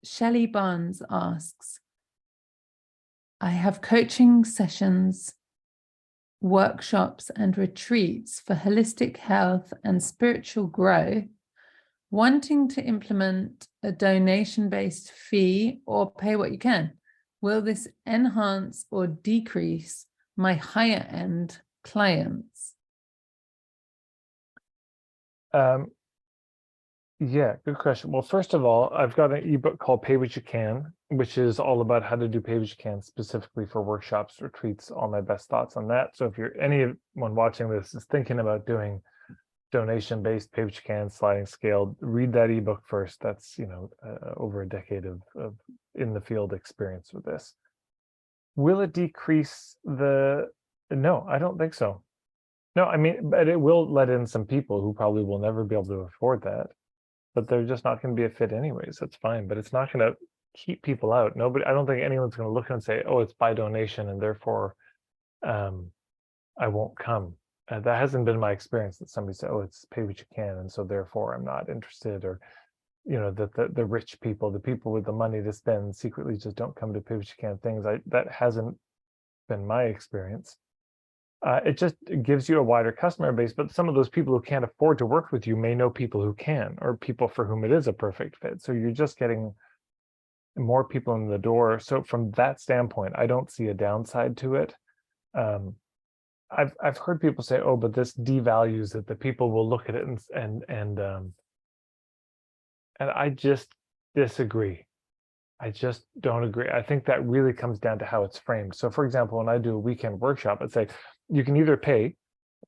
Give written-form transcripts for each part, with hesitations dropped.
Shelley Barnes asks, I have coaching sessions, workshops and retreats for holistic health and spiritual growth, wanting to implement a donation-based fee or pay what you can. Will this enhance or decrease my higher end clients? Yeah, good question. Well, first of all, I've got an ebook called Pay What You Can, which is all about how to do pay what you can specifically for workshops, retreats, all my best thoughts on that. So if you're anyone watching this is thinking about doing donation-based pay what you can, sliding scale, read that ebook first. That's, over a decade of in the field experience with this. Will it decrease no, I don't think so. No, I mean, but it will let in some people who probably will never be able to afford that. But they're just not going to be a fit anyways. That's fine, but it's not going to keep people out. Nobody, I don't think anyone's going to look and say, oh, it's by donation and therefore I won't come. That hasn't been my experience, that somebody said, oh, it's pay what you can, and so therefore I'm not interested, or that the rich people, the people with the money to spend, secretly just don't come to pay what you can things. That hasn't been my experience. It just gives you a wider customer base, but some of those people who can't afford to work with you may know people who can, or people for whom it is a perfect fit. So you're just getting more people in the door. So from that standpoint, I don't see a downside to it. I've heard people say, oh, but this devalues it. The people will look at it and I just disagree. I just don't agree. I think that really comes down to how it's framed. So for example, when I do a weekend workshop, I'd say you can either pay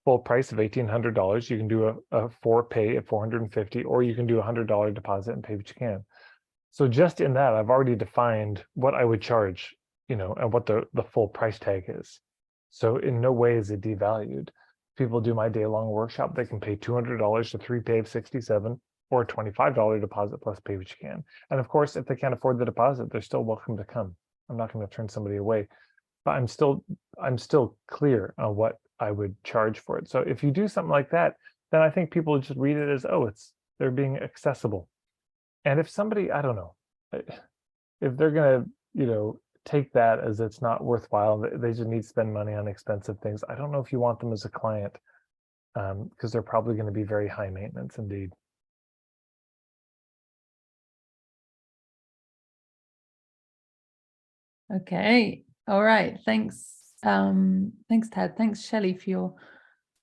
full price of $1,800, you can do a for pay at $450, or you can do $100 deposit and pay what you can. So just in that, I've already defined what I would charge, and what the full price tag is. So in no way is it devalued. People do my day-long workshop, they can pay $200 to 3 pay of 67, or a $25 deposit plus pay what you can. And of course, if they can't afford the deposit, they're still welcome to come. I'm not going to turn somebody away, but I'm still clear on what I would charge for it. So if you do something like that, then I think people just read it as, oh, they're being accessible. And if somebody, I don't know, if they're going to, take that as it's not worthwhile, they just need to spend money on expensive things, I don't know if you want them as a client, because they're probably going to be very high maintenance indeed. Okay. All right. Thanks. Thanks, Ted. Thanks, Shelley, for your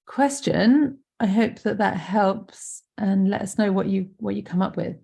question. I hope that helps, and let us know what you come up with.